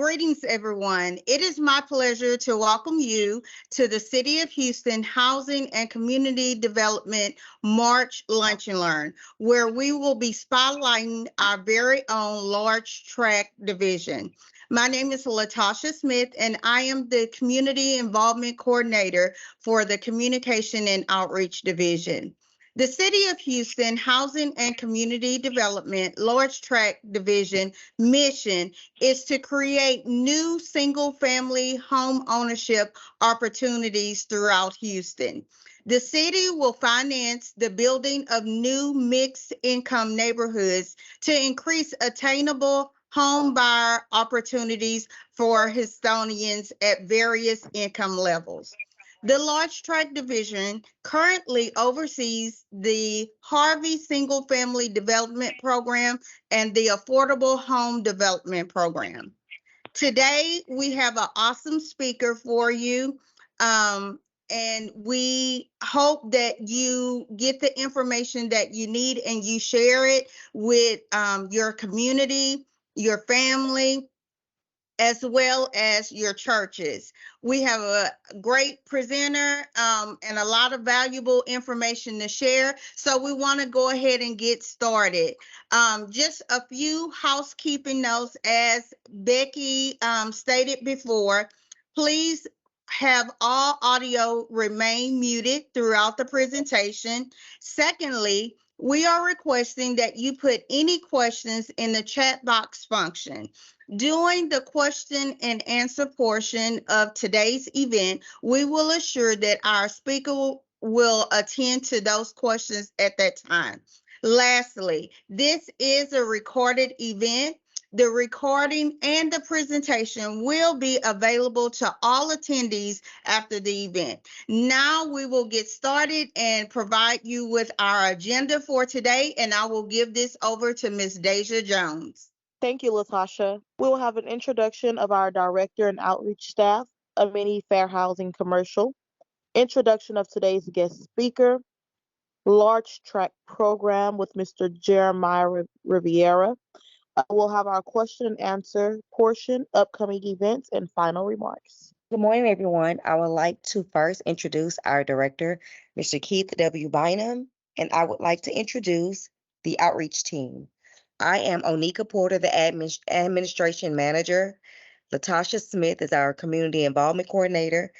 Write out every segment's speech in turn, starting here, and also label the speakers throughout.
Speaker 1: Greetings, everyone. It is my pleasure to welcome you to the City of Houston Housing and Community Development March Lunch and Learn, where we will be spotlighting our very own large tract division. My name is Latasha Smith, and I am the Community Involvement Coordinator for the Communication and Outreach Division. The City of Houston Housing and Community Development Large Tract Division mission is to create new single-family home ownership opportunities throughout Houston. The city will finance the building of new mixed-income neighborhoods to increase attainable home buyer opportunities for Houstonians at various income levels. The Large Tract Division currently oversees the Harvey Single Family Development Program and the Affordable Home Development Program. Today, we have an awesome speaker for you, and we hope that you get the information that you need and you share it with your community, your family, as well as your churches. We have a great presenter and a lot of valuable information to share. So we want to go ahead and get started. Just a few housekeeping notes. As Becky stated before, please have all audio remain muted throughout the presentation. Secondly, we are requesting that you put any questions in the chat box function. During the question and answer portion of today's event, we will assure that our speaker will attend to those questions at that time. Lastly, this is a recorded event. The recording and the presentation will be available to all attendees after the event. Now we will get started and provide you with our agenda for today, and I will give this over to Ms. Deja Jones.
Speaker 2: Thank you, Latasha. We will have an introduction of our director and outreach staff, a mini fair housing commercial, introduction of today's guest speaker, large tract program with Mr. Jeremiah Riviera. We'll have our question and answer portion, upcoming events, and final remarks.
Speaker 3: Good morning, everyone. I would like to first introduce our director, Mr. Keith W. Bynum, and I would like to introduce the outreach team. I am Onika Porter, the administration manager. Latasha Smith is our community involvement coordinator.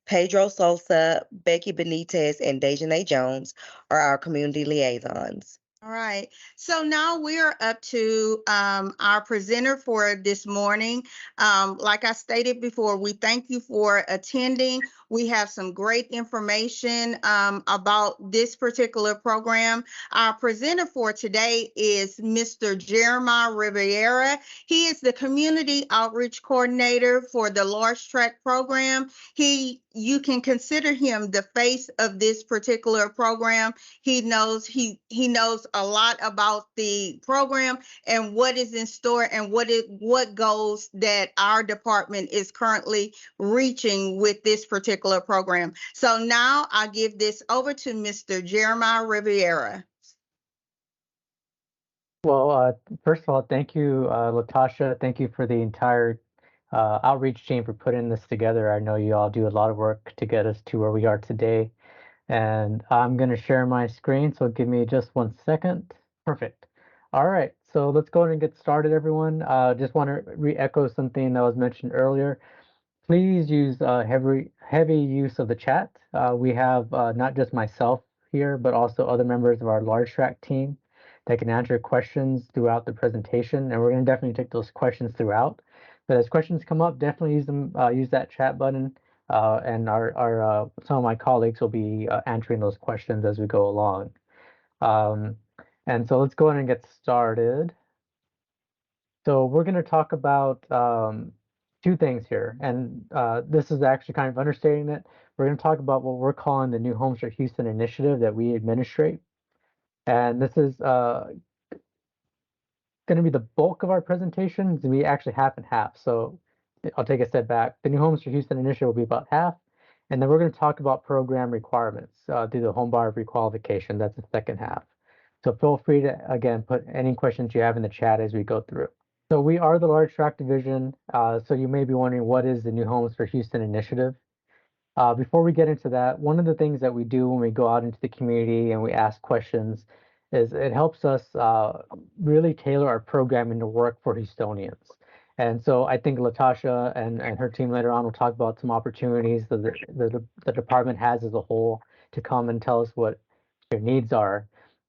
Speaker 3: Pedro Sosa, Becky Benitez, and Dejanay Jones are our community liaisons.
Speaker 1: All right. So now we are up to our presenter for this morning. Like I stated before, we thank you for attending. We have some great information about this particular program. Our presenter for today is Mr. Jeremiah Riviera. He is the Community Outreach Coordinator for the Large Tract Program. You can consider him the face of this particular program. He knows a lot about the program and what is in store and what goals that our department is currently reaching with this particular program. So now I give this over to Mr. Jeremiah Riviera.
Speaker 4: Well, first of all, thank you, Latasha. Thank you for the entire outreach team for putting this together. I know you all do a lot of work to get us to where we are today. And I'm going to share my screen, so give me just 1 second. Perfect. All right, so let's go ahead and get started, everyone. Just want to re-echo something that was mentioned earlier. Please use heavy use of the chat. We have not just myself here, but also other members of our large tract team that can answer questions throughout the presentation, and we're going to definitely take those questions throughout. But as questions come up, definitely use that chat button, and our some of my colleagues will be answering those questions as we go along. And so let's go ahead and get started. So we're going to talk about two things here, and this is actually kind of understating it. We're going to talk about what we're calling the New Homes for Houston initiative that we administrate. And this is going to be the bulk of our presentations, and we actually half and half. So I'll take a step back. The New Homes for Houston initiative will be about half, and then we're going to talk about program requirements through the homebuyer requalification. That's the second half. So feel free to, again, put any questions you have in the chat as we go through. So we are the large tract division. So you may be wondering, what is the New Homes for Houston initiative? Before we get into that, one of the things that we do when we go out into the community and we ask questions is it helps us really tailor our programming to work for Houstonians. And so I think Latasha and her team later on will talk about some opportunities that the department has as a whole to come and tell us what your needs are.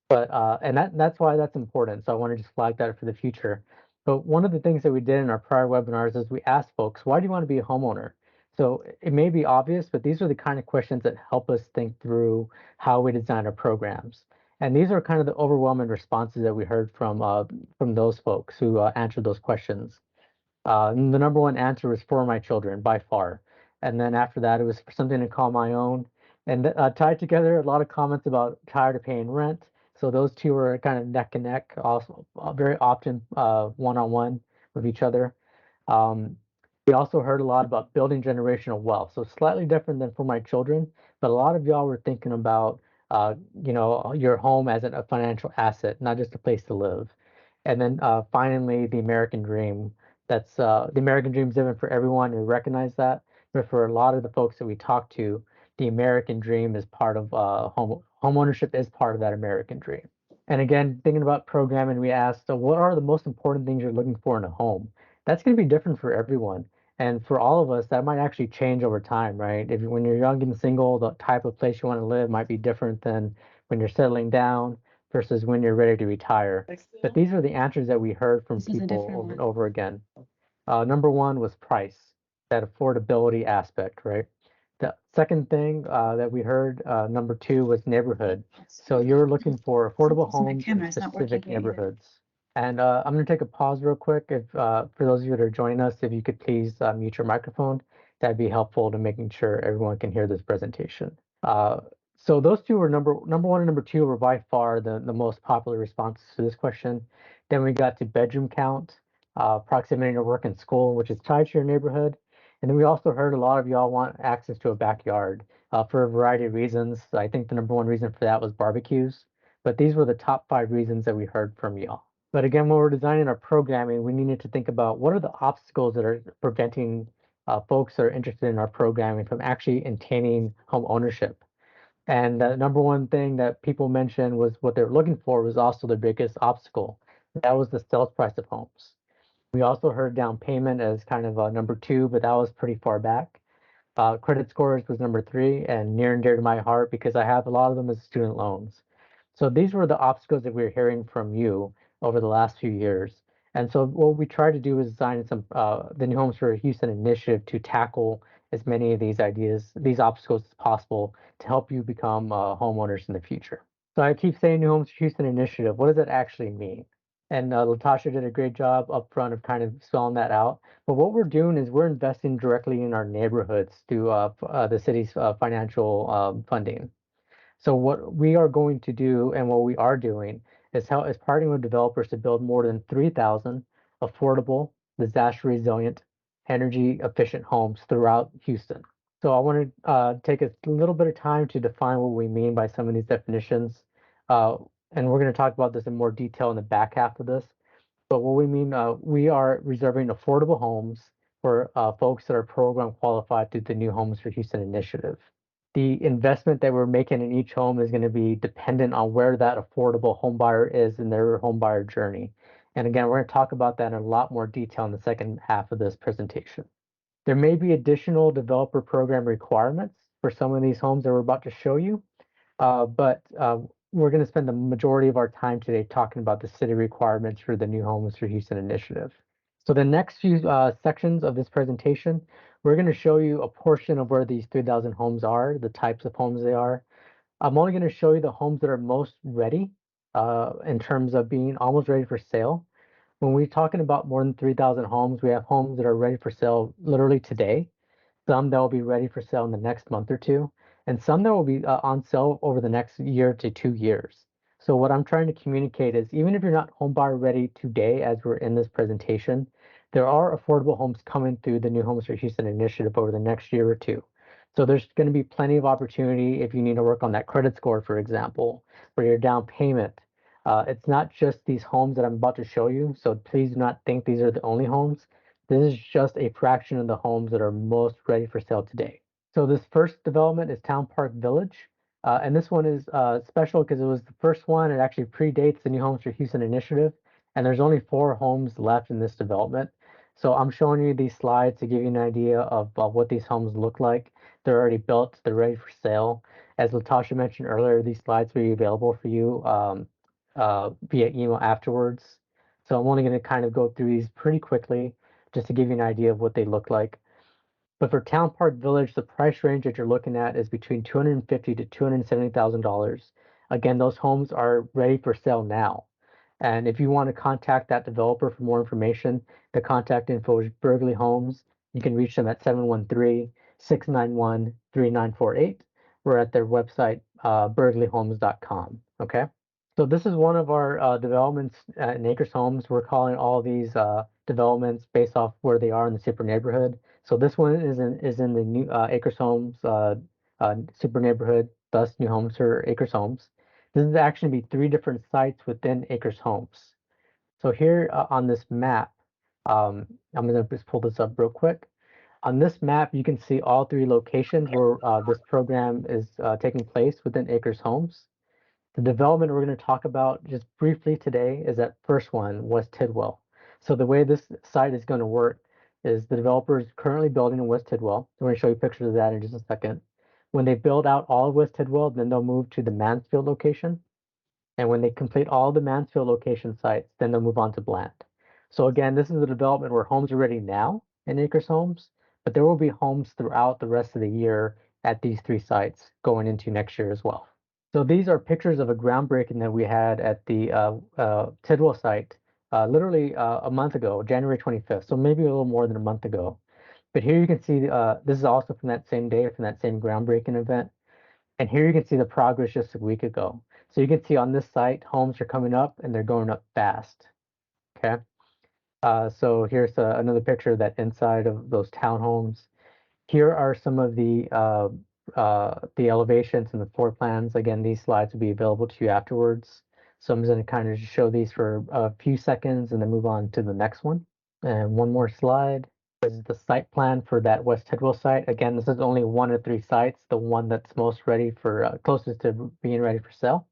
Speaker 4: But and that's why that's important. So I want to just flag that for the future. But one of the things that we did in our prior webinars is we asked folks, why do you want to be a homeowner? So it may be obvious, but these are the kind of questions that help us think through how we design our programs. And these are kind of the overwhelming responses that we heard from those folks who answered those questions. And the number one answer was for my children by far. And then after that, it was for something to call my own. And tied together, a lot of comments about tired of paying rent. So those two were kind of neck and neck, also very often one-on-one with each other. Um, we also heard a lot about building generational wealth. So slightly different than for my children, but a lot of y'all were thinking about, your home as a financial asset, not just a place to live. And then finally, the American dream. That's the American dream is different for everyone. We recognize that, but for a lot of the folks that we talk to, the American dream is part of home ownership is part of that American dream. And again, thinking about programming, we asked, so what are the most important things you're looking for in a home? That's going to be different for everyone. And for all of us, that might actually change over time, right? If when you're young and single, the type of place you want to live might be different than when you're settling down versus when you're ready to retire. But these are the answers that we heard from people over and over again. Number one was price, that affordability aspect, right? The second thing that we heard, number two, was neighborhood. So you're looking for affordable homes in specific neighborhoods. And I'm going to take a pause real quick. If for those of you that are joining us, if you could please mute your microphone, that'd be helpful to making sure everyone can hear this presentation. So those two were number one and number two were by far the most popular responses to this question. Then we got to bedroom count, proximity to work and school, which is tied to your neighborhood. And then we also heard a lot of y'all want access to a backyard for a variety of reasons. I think the number one reason for that was barbecues. But these were the top 5 reasons that we heard from y'all. But again, when we're designing our programming, we needed to think about what are the obstacles that are preventing folks that are interested in our programming from actually attaining home ownership. And the number one thing that people mentioned was what they're looking for was also the biggest obstacle. That was the sales price of homes. We also heard down payment as kind of number 2, but that was pretty far back. Credit scores was number 3 and near and dear to my heart because I have a lot of them as student loans. So these were the obstacles that we were hearing from you over the last few years. And so what we tried to do is design the New Homes for Houston initiative to tackle as many of these ideas, these obstacles as possible to help you become homeowners in the future. So I keep saying New Homes for Houston initiative. What does that actually mean? And Latasha did a great job up front of kind of spelling that out. But what we're doing is we're investing directly in our neighborhoods through the city's financial funding. So what we are going to do and what we are doing is partnering with developers to build more than 3,000 affordable, disaster resilient, energy efficient homes throughout Houston. So I want to take a little bit of time to define what we mean by some of these definitions. And we're going to talk about this in more detail in the back half of this. But what we mean, we are reserving affordable homes for folks that are program qualified through the New Homes for Houston initiative. The investment that we're making in each home is going to be dependent on where that affordable home buyer is in their home buyer journey. And again, we're going to talk about that in a lot more detail in the second half of this presentation. There may be additional developer program requirements for some of these homes that we're about to show you, but we're going to spend the majority of our time today talking about the city requirements for the New Homes for Houston initiative. So the next few sections of this presentation, we're going to show you a portion of where these 3,000 homes are, the types of homes they are. I'm only going to show you the homes that are most ready in terms of being almost ready for sale. When we're talking about more than 3,000 homes, we have homes that are ready for sale literally today, some that will be ready for sale in the next month or two, and some that will be on sale over the next year to 2 years. So what I'm trying to communicate is even if you're not home buyer ready today as we're in this presentation, there are affordable homes coming through the New Homes for Houston initiative over the next year or two. So there's going to be plenty of opportunity if you need to work on that credit score, for example, or your down payment. It's not just these homes that I'm about to show you, so please do not think these are the only homes. This is just a fraction of the homes that are most ready for sale today. So this first development is Town Park Village. And this one is special because it was the first one. It actually predates the New Homes for Houston initiative. And there's only 4 homes left in this development. So I'm showing you these slides to give you an idea of what these homes look like. They're already built. They're ready for sale. As Latasha mentioned earlier, these slides will be available for you via email afterwards. So I'm only going to kind of go through these pretty quickly just to give you an idea of what they look like. But for Town Park Village, the price range that you're looking at is between $250,000 to $270,000. Again, those homes are ready for sale now. And if you want to contact that developer for more information, the contact info is Burgley Homes. You can reach them at 713-691-3948 or at their website, burgleyhomes.com. Okay. So this is one of our developments in Acres Homes. We're calling all these developments based off where they are in the super neighborhood. So this one is in the new Acres Homes super neighborhood, thus New Homes for Acres Homes. This is actually be 3 different sites within Acres Homes. So here on this map, I'm going to just pull this up real quick. On this map, you can see all 3 locations where this program is taking place within Acres Homes. The development we're going to talk about just briefly today is that first one, West Tidwell. So the way this site is going to work is the developer is currently building in West Tidwell. We're going to show you pictures of that in just a second. When they build out all of West Tidwell, then they'll move to the Mansfield location. And when they complete all the Mansfield location sites, then they'll move on to Bland. So again, this is a development where homes are ready now in Acres Homes, but there will be homes throughout the rest of the year at these 3 sites going into next year as well. So these are pictures of a groundbreaking that we had at the Tidwell site literally a month ago, January 25th. So maybe a little more than a month ago. But here you can see this is also from that same day, from that same groundbreaking event. And here you can see the progress just a week ago. So you can see on this site, homes are coming up and they're going up fast. Okay. So here's another picture of that inside of those townhomes. Here are some of the elevations and the floor plans. Again, these slides will be available to you afterwards. So I'm going to kind of just show these for a few seconds and then move on to the next one. And one more slide. This is the site plan for that West Tidwell site. Again, this is only 1 of 3 sites, the one that's most ready for, closest to being ready for sale.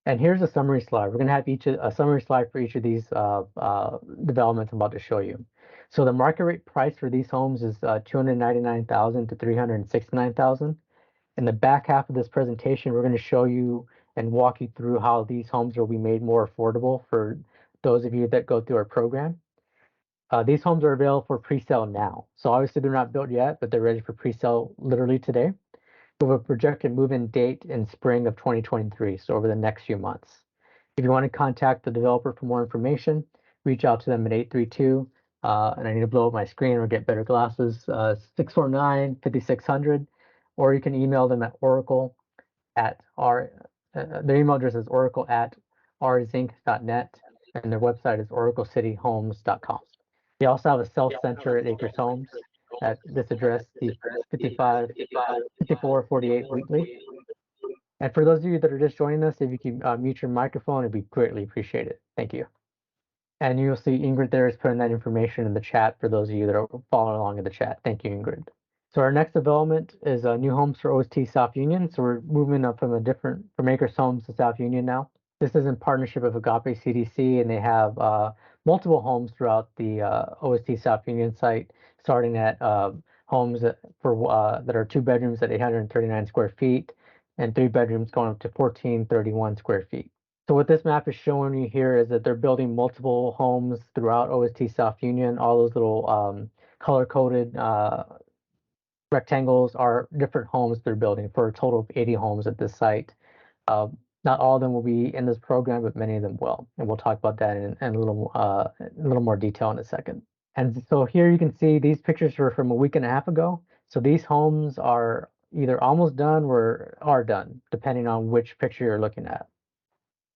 Speaker 4: And here's a summary slide. We're going to have a summary slide for each of these developments I'm about to show you. So the market rate price for these homes is $299,000 to $369,000. In the back half of this presentation, we're going to show you and walk you through how these homes will be made more affordable for those of you that go through our program. These homes are available for pre-sale now. So obviously they're not built yet, but they're ready for pre-sale literally today. We have a projected move-in date in spring of 2023, so over the next few months. If you want to contact the developer for more information, reach out to them at 832, and I need to blow up my screen or get better glasses, 649-5600, or you can email them at oracle at their email address is oracle@rzinc.net, and their website is oraclecityhomes.com. They also have a self-center at Acres Homes at this address, the 5448 Wheatley. And for those of you that are just joining us, if you can mute your microphone, it'd be greatly appreciated. Thank you. And you'll see Ingrid there is putting that information in the chat for those of you that are following along in the chat. Thank you, Ingrid. So our next development is New Homes for OST South Union. So we're moving up from Acres Homes to South Union now. This is in partnership with Agape CDC, and they have multiple homes throughout the OST South Union site, starting at homes that are 2 bedrooms at 839 square feet and 3 bedrooms going up to 1431 square feet. So what this map is showing you here is that they're building multiple homes throughout OST South Union. All those little color-coded rectangles are different homes they're building for a total of 80 homes at this site. Not all of them will be in this program, but many of them will. And we'll talk about that in a little more detail in a second. And so here you can see these pictures were from a week and a half ago. So these homes are either almost done or are done, depending on which picture you're looking at.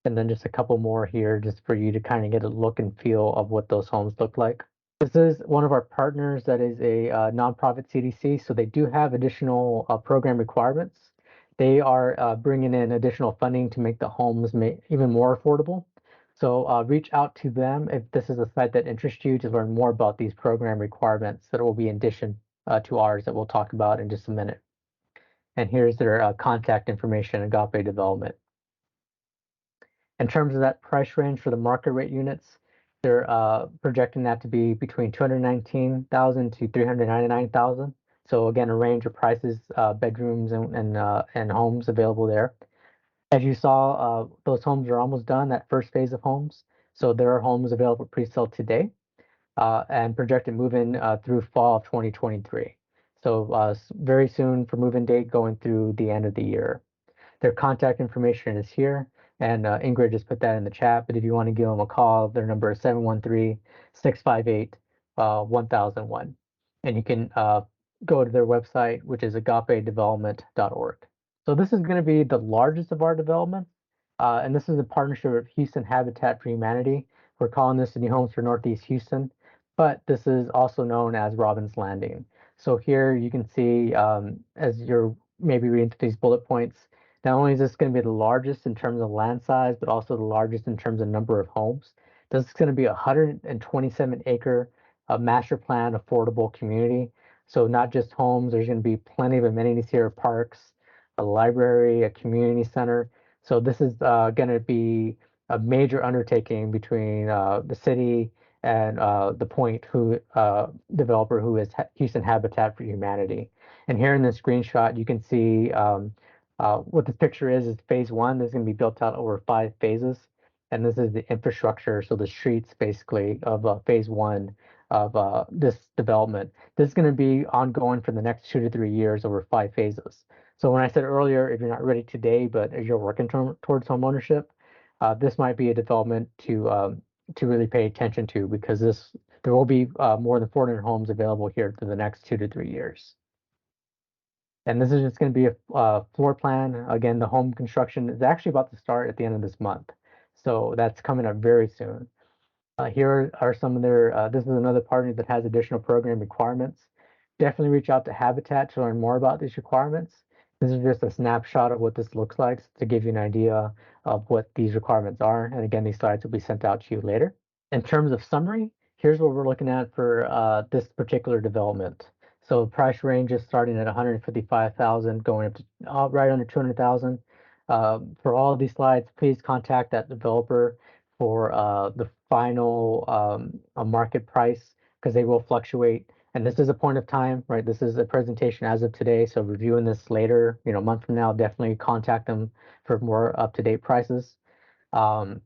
Speaker 4: And then just a couple more here just for you to kind of get a look and feel of what those homes look like. This is one of our partners that is a nonprofit CDC, so they do have additional program requirements. They are bringing in additional funding to make the homes even more affordable. So reach out to them if this is a site that interests you to learn more about these program requirements that will be in addition to ours that we'll talk about in just a minute. And here's their contact information, Agape Development. In terms of that price range for the market rate units, they're projecting that to be between 219,000 to 399,000. So again, a range of prices, bedrooms and homes available there. As you saw, those homes are almost done, that first phase of homes. So there are homes available for pre-sale today and projected move-in through fall of 2023. So very soon for move-in date going through the end of the year. Their contact information is here, and Ingrid just put that in the chat. But if you want to give them a call, their number is 713-658-1001. And you can go to their website, which is agapedevelopment.org. So this is going to be the largest of our developments. And this is a partnership with Houston Habitat for Humanity. We're calling this the New Homes for Northeast Houston, but this is also known as Robbins Landing. So here you can see, as you're maybe reading through these bullet points, not only is this going to be the largest in terms of land size, but also the largest in terms of number of homes. This is going to be a 127-acre master plan affordable community. So not just homes, there's going to be plenty of amenities here, parks, a library, a community center. So this is going to be a major undertaking between the city and the Point who developer who is Houston Habitat for Humanity. And here in this screenshot, you can see what this picture is phase one. This is going to be built out over 5 phases. And this is the infrastructure, so the streets basically of phase one of this development. This is going to be ongoing for the next 2 to 3 years over 5 phases. So when I said earlier, if you're not ready today, but as you're working towards home ownership, this might be a development to really pay attention to because there will be more than 400 homes available here for the next 2 to 3 years. And this is just going to be a floor plan. Again, the home construction is actually about to start at the end of this month. So that's coming up very soon. Here are some of their, this is another partner that has additional program requirements. Definitely reach out to Habitat to learn more about these requirements. This is just a snapshot of what this looks like to give you an idea of what these requirements are. And again, these slides will be sent out to you later. In terms of summary, here's what we're looking at for this particular development. So price range is starting at 155,000, going up to right under 200,000. For all of these slides, please contact that developer for the final market price because they will fluctuate. And this is a point of time, right? This is a presentation as of today. So reviewing this later, a month from now, definitely contact them for more up-to-date prices. And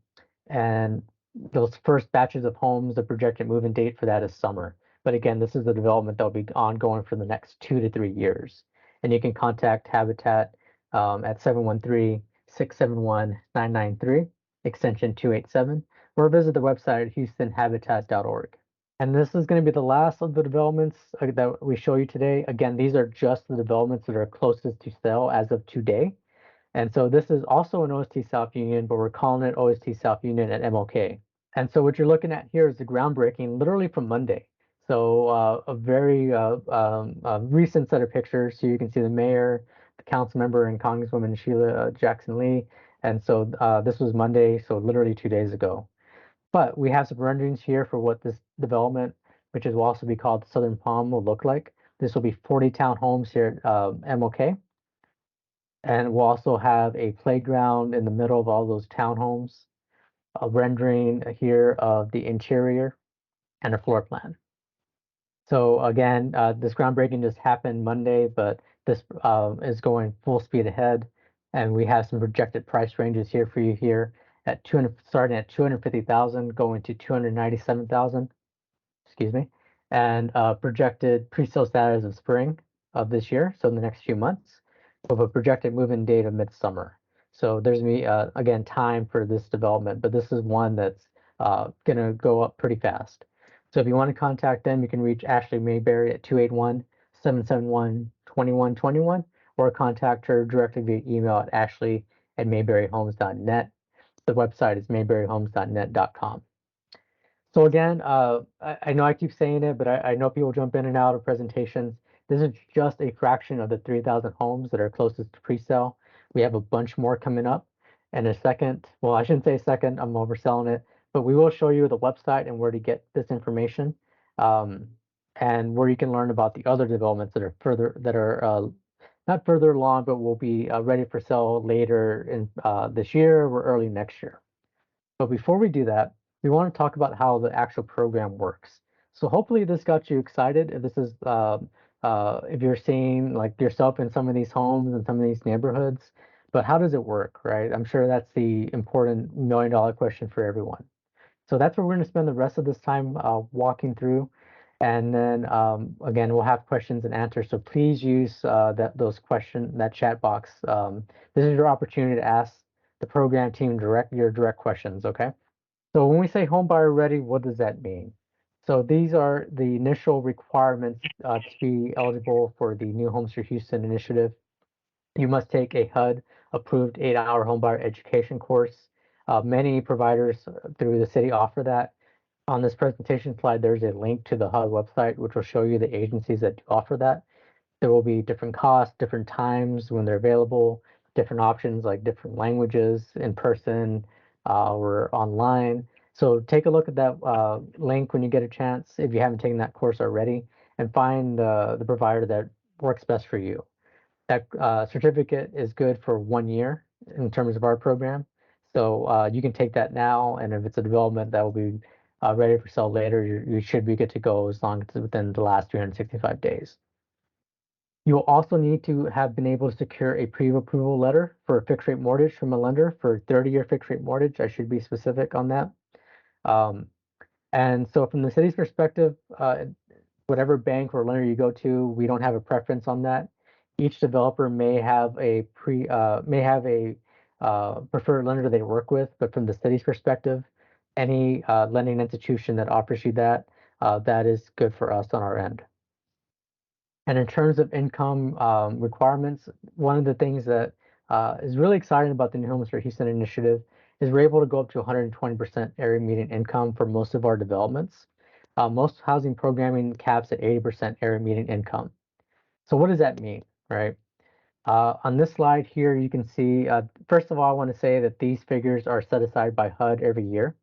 Speaker 4: those first batches of homes, the projected move-in date for that is summer. But again, this is the development that will be ongoing for the next 2 to 3 years. And you can contact Habitat at 713-671-993, extension 287, or visit the website at houstonhabitat.org. And this is going to be the last of the developments that we show you today. Again, these are just the developments that are closest to sale as of today. And so this is also an OST South Union, but we're calling it OST South Union at MLK. And so what you're looking at here is the groundbreaking literally from Monday. So a very recent set of pictures. So you can see the mayor, the council member, and Congresswoman Sheila Jackson Lee. And so this was Monday, so literally 2 days ago. But we have some renderings here for what this development, which will also be called Southern Palm, will look like. This will be 40 townhomes here at MLK. And we'll also have a playground in the middle of all those townhomes, a rendering here of the interior, and a floor plan. So again, this groundbreaking just happened Monday, but this is going full speed ahead. And we have some projected price ranges here for you here at starting at 250,000, going to 297,000, excuse me, and projected pre-sale status of spring of this year, so in the next few months, with a projected move-in date of midsummer. So there's again time for this development, but this is one that's gonna go up pretty fast. So if you want to contact them, you can reach Ashley Mayberry at 281-771-2121, or contact her directly via email at ashley@mayberryhomes.net. The website is mayberryhomes.net.com. So again, I know I keep saying it, but I know people jump in and out of presentations. This is just a fraction of the 3,000 homes that are closest to pre-sale. We have a bunch more coming up. And a second, well, I shouldn't say second, I'm overselling it, but we will show you the website and where to get this information, and where you can learn about the other developments that are not further along, but will be ready for sale later in this year or early next year. But before we do that, we want to talk about how the actual program works. So hopefully this got you excited. If this is if you're seeing like yourself in some of these homes and some of these neighborhoods, but how does it work, right? I'm sure that's the important $1 million question for everyone. So that's what we're going to spend the rest of this time walking through. And then again, we'll have questions and answers. So please use that chat box. This is your opportunity to ask the program team your direct questions. Okay. So when we say home buyer ready, what does that mean? So these are the initial requirements to be eligible for the New Homes for Houston initiative. You must take a HUD approved 8-hour homebuyer education course. Many providers through the city offer that. On this presentation slide, there's a link to the HUD website, which will show you the agencies that do offer that. There will be different costs, different times when they're available, different options like different languages, in person or online. So take a look at that link when you get a chance, if you haven't taken that course already, and find the provider that works best for you. That certificate is good for 1 year in terms of our program. So you can take that now, and if it's a development that will be ready for sale later, you should be good to go as long as it's within the last 365 days. You will also need to have been able to secure a pre-approval letter for a fixed rate mortgage from a lender for a 30-year fixed rate mortgage. I should be specific on that. And so from the city's perspective, whatever bank or lender you go to, we don't have a preference on that. Each developer may have a preferred lender they work with, but from the city's perspective, any lending institution that offers you that, that is good for us on our end. And in terms of income requirements, one of the things that is really exciting about the New Homes for Houston initiative is we're able to go up to 120% area median income for most of our developments. Most housing programming caps at 80% area median income. So what does that mean, right? On this slide here, you can see, first of all, I want to say that these figures are set aside by HUD every year.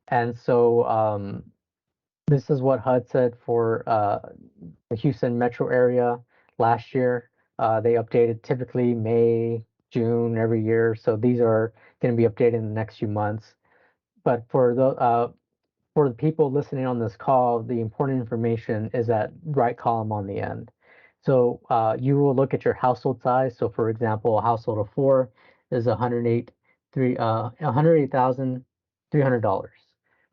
Speaker 4: And so this is what HUD said for the Houston metro area last year. They updated typically May, June every year. So these are going to be updated in the next few months. But for the people listening on this call, the important information is that right column on the end. So you will look at your household size. So for example, a household of 4 is $108,300,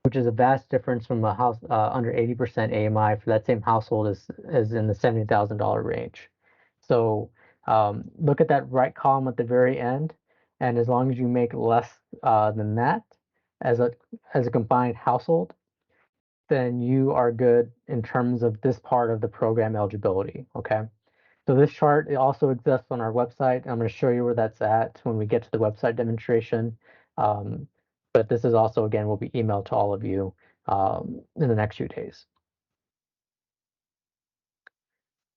Speaker 4: which is a vast difference from a house under 80% AMI for that same household is in the $70,000 range. So look at that right column at the very end, and as long as you make less than that as a combined household, then you are good in terms of this part of the program eligibility. Okay. So this chart, it also exists on our website. I'm going to show you where that's at when we get to the website demonstration. But this is also, again, will be emailed to all of you in the next few days.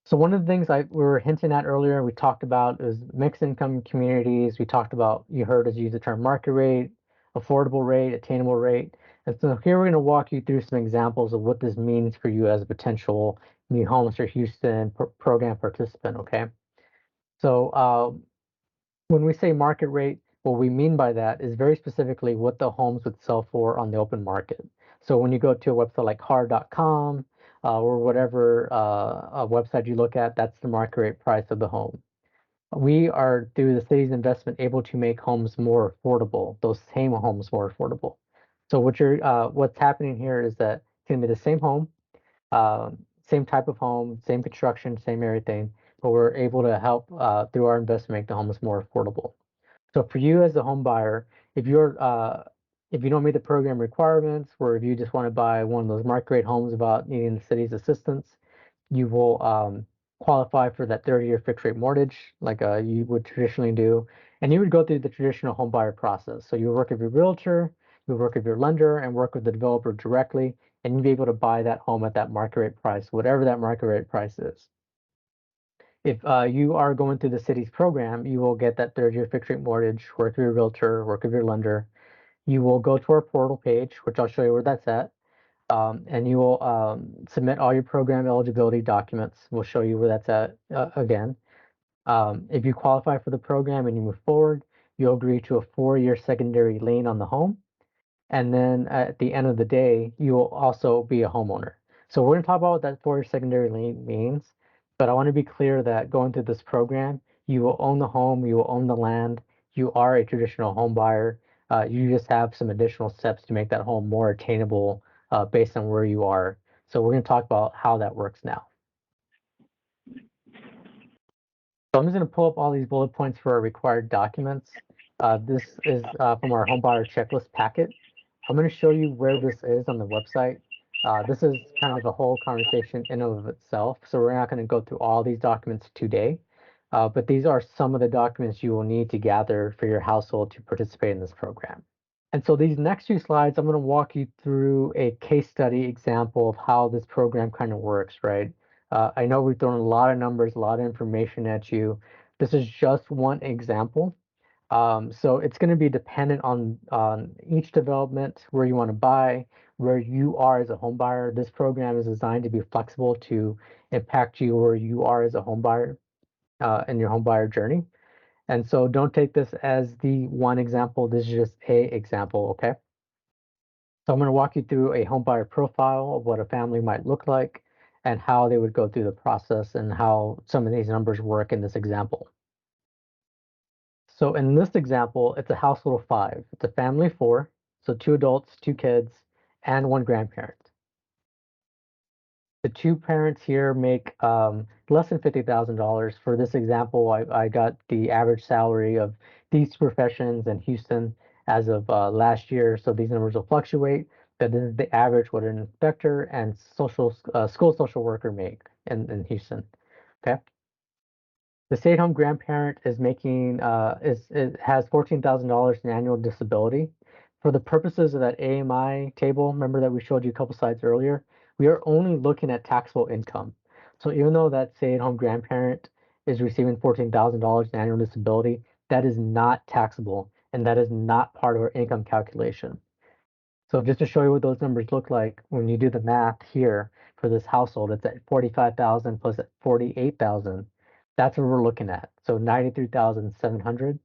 Speaker 4: So one of the things we were hinting at earlier, we talked about is mixed income communities. We talked about, you heard us use the term market rate, affordable rate, attainable rate. And so here we're going to walk you through some examples of what this means for you as a potential New Homes for Houston program participant, okay? So when we say market rate, what we mean by that is very specifically what the homes would sell for on the open market. So when you go to a website like car.com or whatever website you look at, that's the market rate price of the home. We are, through the city's investment, able to make homes more affordable, those same homes more affordable. So what's happening here is that it's going to be the same home, same type of home, same construction, same everything, but we're able to help through our investment make the homes more affordable. So for you as a home buyer, if you don't meet the program requirements, or if you just want to buy one of those market rate homes without needing the city's assistance, you will qualify for that 30-year fixed rate mortgage like you would traditionally do, and you would go through the traditional home buyer process. So you work with your realtor, you work with your lender, and work with the developer directly, and you'll be able to buy that home at that market rate price, whatever that market rate price is. If you are going through the city's program, you will get that 30-year fixed rate mortgage, work with your realtor, work with your lender. You will go to our portal page, which I'll show you where that's at. And you will submit all your program eligibility documents. We'll show you where that's at again. If you qualify for the program and you move forward, you'll agree to a 4-year secondary lien on the home. And then at the end of the day, you will also be a homeowner. So we're going to talk about what that 4-year secondary lien means. But I want to be clear that going through this program, you will own the home, you will own the land, you are a traditional home buyer. You just have some additional steps to make that home more attainable based on where you are. So we're going to talk about how that works now. So I'm just going to pull up all these bullet points for our required documents. This is from our homebuyer checklist packet. I'm going to show you where this is on the website. This is kind of a whole conversation in and of itself, so we're not going to go through all these documents today, but these are some of the documents you will need to gather for your household to participate in this program. And so these next few slides, I'm going to walk you through a case study example of how this program kind of works, right? I know we've thrown a lot of numbers, a lot of information at you. This is just one example. So it's going to be dependent on each development, where you want to buy, where you are as a home buyer. This program is designed to be flexible to impact you where you are as a home buyer in your home buyer journey. And so don't take this as the one example. This is just a example, okay? So I'm going to walk you through a home buyer profile of what a family might look like and how they would go through the process and how some of these numbers work in this example. So in this example, it's a household of 5. It's a family of 4, so 2 adults, 2 kids, and 1 grandparent. The 2 parents here make less than $50,000. For this example, I got the average salary of these professions in Houston as of last year, so these numbers will fluctuate, but this is the average what an inspector and school social worker make in Houston, okay? The stay-at-home grandparent is making has $14,000 in annual disability. For the purposes of that AMI table, remember that we showed you a couple slides earlier, we are only looking at taxable income. So even though that stay-at-home grandparent is receiving $14,000 in annual disability, that is not taxable, and that is not part of our income calculation. So just to show you what those numbers look like, when you do the math here for this household, it's at 45,000 plus at 48,000. That's what we're looking at. So 93,700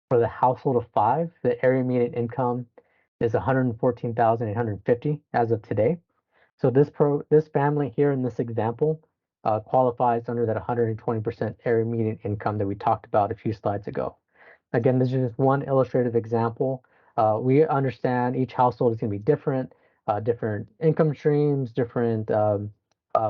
Speaker 4: for the household of 5. The area median income is 114,850 as of today. So this family here in this example qualifies under that 120% area median income that we talked about a few slides ago. Again, this is just one illustrative example. We understand each household is going to be different, different income streams, different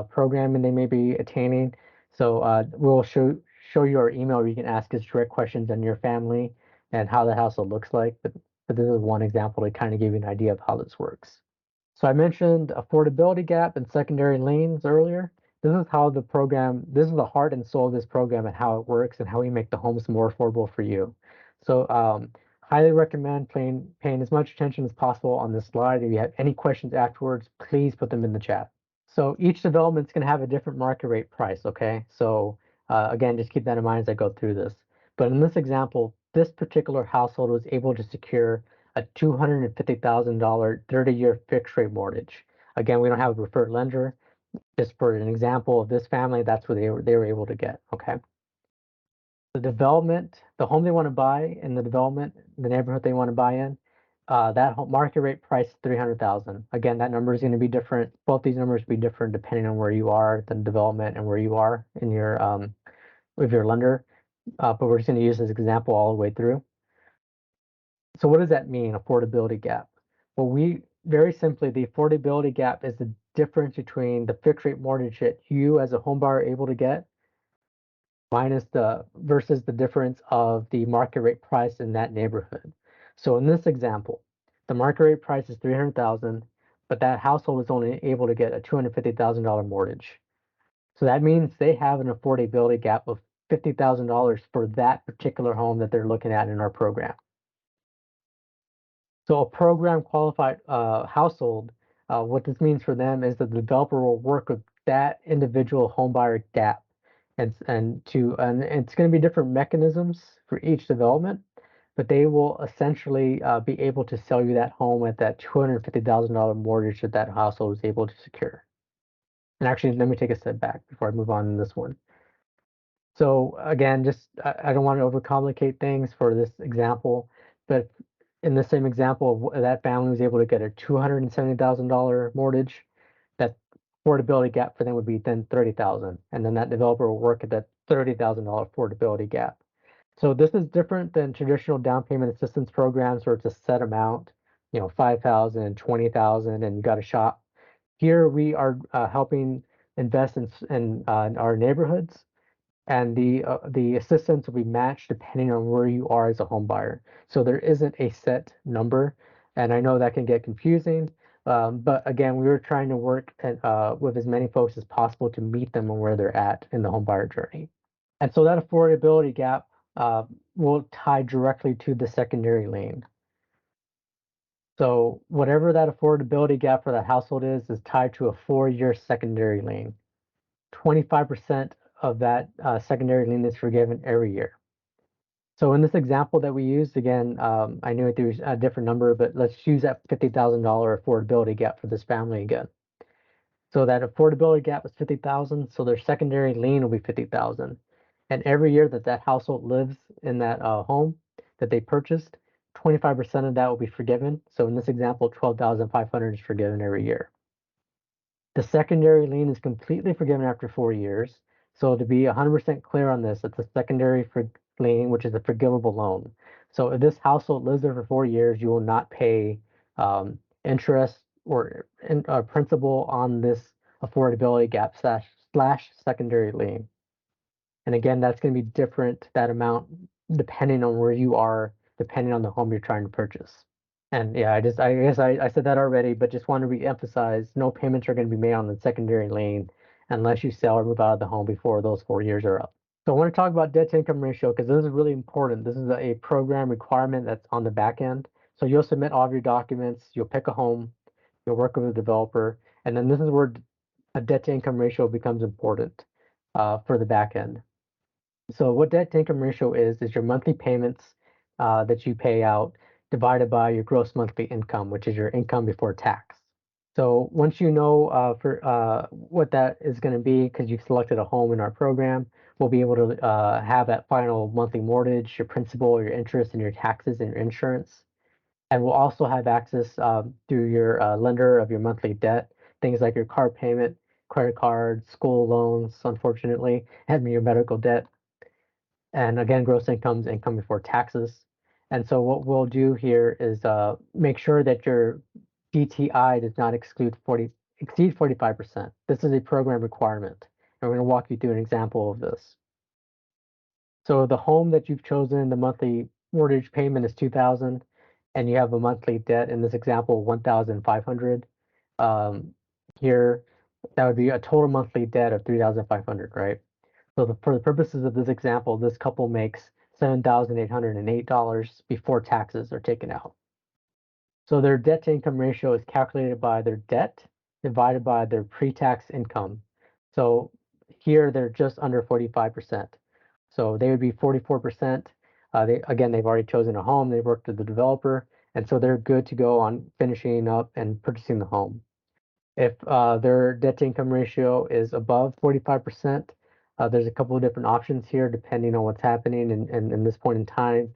Speaker 4: programming they may be attaining. So we'll show you our email where you can ask us direct questions on your family and how the household looks like. But this is one example to kind of give you an idea of how this works. So I mentioned affordability gap and secondary liens earlier. This is how the program, this is the heart and soul of this program and how it works and how we make the homes more affordable for you. So highly recommend paying as much attention as possible on this slide. If you have any questions afterwards, please put them in the chat. So each development's going to have a different market rate price, okay? So again, just keep that in mind as I go through this. But in this example, this particular household was able to secure a $250,000 30-year fixed rate mortgage. Again, we don't have a preferred lender. Just for an example of this family, that's what they were able to get, okay? The development, the home they want to buy and the development, the neighborhood they want to buy in, that home market rate price is 300,000. Again, that number is going to be different. Both these numbers will be different depending on where you are, the development, and where you are in your with your lender. But we're just going to use this example all the way through. So what does that mean, affordability gap? Well, we very simply, the affordability gap is the difference between the fixed rate mortgage that you as a home buyer are able to get minus versus the difference of the market rate price in that neighborhood. So in this example, the market rate price is 300,000, but that household is only able to get a $250,000 mortgage. So that means they have an affordability gap of $50,000 for that particular home that they're looking at in our program. So a program qualified household, what this means for them is that the developer will work with that individual home buyer gap. and it's going to be different mechanisms for each development, but they will essentially be able to sell you that home at that $250,000 mortgage that household was able to secure. And actually, let me take a step back before I move on in this one. So again, I don't want to overcomplicate things for this example, but in the same example, that family was able to get a $270,000 mortgage. That affordability gap for them would be then 30,000, and then that developer will work at that $30,000 affordability gap. So this is different than traditional down payment assistance programs where it's a set amount, 5,000, 20,000, and you got a shop. Here we are helping invest in our neighborhoods, and the assistance will be matched depending on where you are as a home buyer. So there isn't a set number, and I know that can get confusing. But again, we were trying to work with as many folks as possible to meet them on where they're at in the home buyer journey. And so that affordability gap will tie directly to the secondary lien. So whatever that affordability gap for that household is tied to a 4-year secondary lien. 25% of that secondary lien is forgiven every year. So in this example that we used, again, I knew there's a different number, but let's use that $50,000 affordability gap for this family again. So that affordability gap is 50,000, so their secondary lien will be 50,000. And every year that that household lives in that home that they purchased, 25% of that will be forgiven. So in this example, 12,500 is forgiven every year. The secondary lien is completely forgiven after 4 years. So to be 100% clear on this, it's a secondary lien, which is a forgivable loan. So if this household lives there for 4 years, you will not pay interest or principal on this affordability gap slash secondary lien. And again, that's going to be different, that amount, depending on where you are, depending on the home you're trying to purchase. And yeah, I guess I said that already, but just want to re-emphasize, no payments are going to be made on the secondary lien unless you sell or move out of the home before those 4 years are up. So I want to talk about debt to income ratio because this is really important. This is a program requirement that's on the back end. So you'll submit all of your documents, you'll pick a home, you'll work with a developer, and then this is where a debt to income ratio becomes important for the back end. So what debt to income ratio is your monthly payments that you pay out divided by your gross monthly income, which is your income before tax. So once you know for what that is going to be, because you've selected a home in our program, we'll be able to have that final monthly mortgage, your principal, your interest, and your taxes and your insurance. And we'll also have access through your lender of your monthly debt, things like your car payment, credit cards, school loans, unfortunately, and your medical debt. And again, gross income is income before taxes. And so what we'll do here is make sure that your DTI does not exceed 45%. This is a program requirement. And we're going to walk you through an example of this. So the home that you've chosen, the monthly mortgage payment is 2,000, and you have a monthly debt in this example 1,500. Here, that would be a total monthly debt of 3,500, right? So for the purposes of this example, this couple makes $7,808 before taxes are taken out. So their debt to income ratio is calculated by their debt divided by their pre-tax income. So here they're just under 45%. So they would be 44%. They've already chosen a home, they've worked with the developer, and so they're good to go on finishing up and purchasing the home. If their debt to income ratio is above 45%, there's a couple of different options here depending on what's happening in this point in time.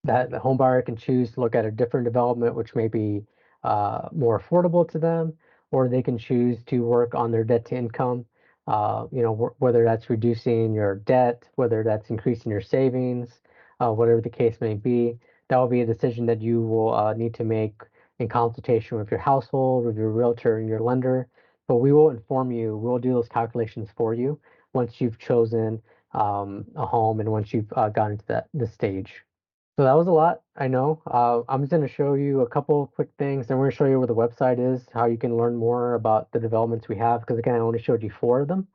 Speaker 4: That the home buyer can choose to look at a different development, which may be more affordable to them, or they can choose to work on their debt to income. Whether that's reducing your debt, whether that's increasing your savings, whatever the case may be, that will be a decision that you will need to make in consultation with your household, with your realtor, and your lender. But we will inform you. We'll do those calculations for you once you've chosen a home and once you've gotten to this stage. So that was a lot, I know. I'm just going to show you a couple quick things, and we're going to show you where the website is, how you can learn more about the developments we have, because again, I only showed you 4 of them.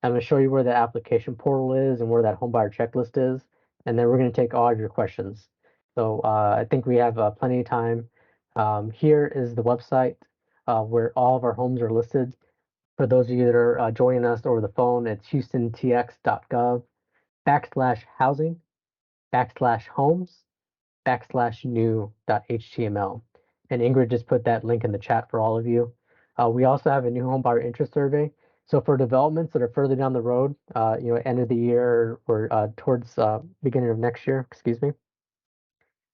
Speaker 4: I'm going to show you where the application portal is and where that homebuyer checklist is, and then we're going to take all of your questions. So I think we have plenty of time. Here is the website where all of our homes are listed. For those of you that are joining us over the phone, it's HoustonTX.gov/housing/new.html. And Ingrid just put that link in the chat for all of you. We also have a new home buyer interest survey. So for developments that are further down the road, end of the year or towards beginning of next year, excuse me.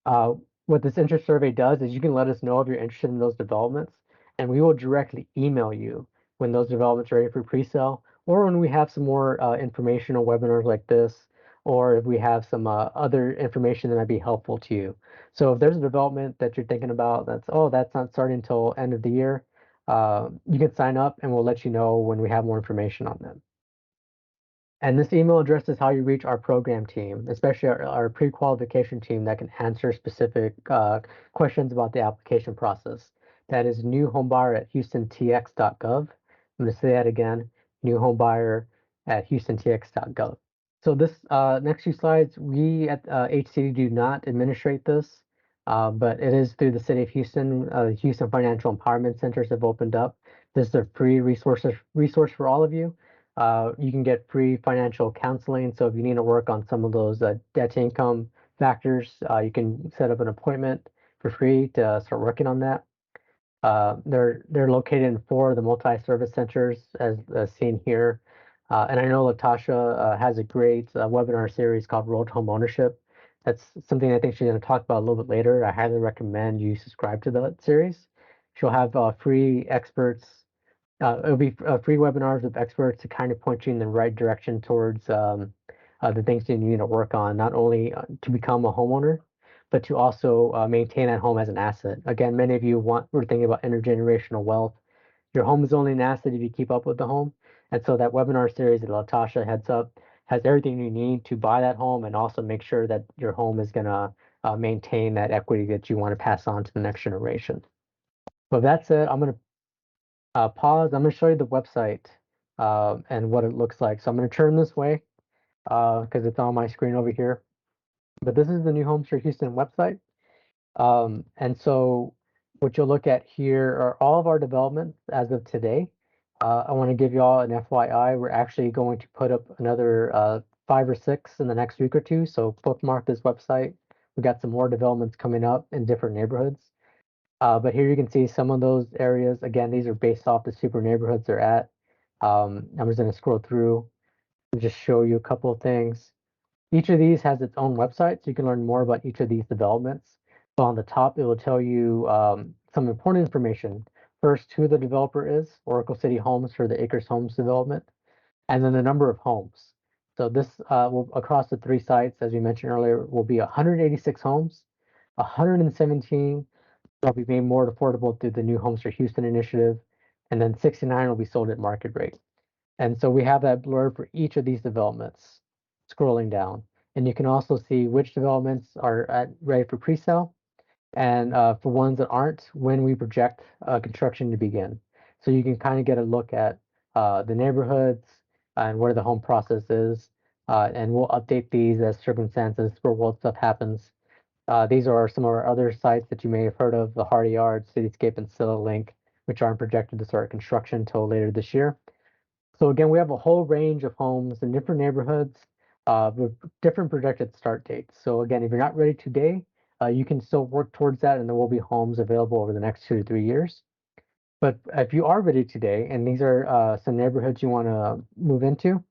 Speaker 4: What this interest survey does is you can let us know if you're interested in those developments, and we will directly email you when those developments are ready for pre-sale, or when we have some more informational webinars like this, or if we have some other information that might be helpful to you. So if there's a development that you're thinking about that's not starting until end of the year, you can sign up and we'll let you know when we have more information on them. And this email address is how you reach our program team, especially our pre-qualification team that can answer specific questions about the application process. That is newhomebuyer@houstontx.gov. I'm going to say that again, newhomebuyer@houstontx.gov. So this next few slides, we at HCD do not administrate this, but it is through the City of Houston. Houston Financial Empowerment Centers have opened up. This is a free resource for all of you. You can get free financial counseling. So if you need to work on some of those debt to income factors, you can set up an appointment for free to start working on that. They're located in 4 of the multi-service centers as seen here. And I know Latasha has a great webinar series called Road to Home Ownership. That's something I think she's going to talk about a little bit later. I highly recommend you subscribe to that series. She'll have free experts. It'll be free webinars with experts to kind of point you in the right direction towards the things you need to work on, not only to become a homeowner, but to also maintain that home as an asset. Again, many of you were thinking about intergenerational wealth. Your home is only an asset if you keep up with the home. And so that webinar series that Latasha heads up has everything you need to buy that home and also make sure that your home is going to maintain that equity that you want to pass on to the next generation. With that said, I'm going to pause. I'm going to show you the website and what it looks like. So I'm going to turn this way because it's on my screen over here. But this is the New Homes for Houston website. And so what you'll look at here are all of our developments as of today. I want to give you all an FYI. We're actually going to put up another 5 or 6 in the next week or two. So bookmark this website. We got some more developments coming up in different neighborhoods. But here you can see some of those areas. Again, these are based off the super neighborhoods they're at. I'm just going to scroll through and just show you a couple of things. Each of these has its own website, so you can learn more about each of these developments. So on the top, it will tell you some important information. First, who the developer is, Oracle City Homes for the Acres Homes development, and then the number of homes. So this will, across the 3 sites, as we mentioned earlier, will be 186 homes, 117 will be made more affordable through the New Homes for Houston initiative, and then 69 will be sold at market rate. And so we have that blurb for each of these developments scrolling down. And you can also see which developments are ready for pre-sale, and for ones that aren't, when we project construction to begin. So you can kind of get a look at the neighborhoods and where the home process is. And we'll update these as circumstances for world stuff happens. These are some of our other sites that you may have heard of, the Hardy Yard, Cityscape, and Silla Link, which aren't projected to start construction until later this year. So again, we have a whole range of homes in different neighborhoods with different projected start dates. So again, if you're not ready today, you can still work towards that, and there will be homes available over the next 2 to 3 years. But if you are ready today, and these are some neighborhoods you want to move into,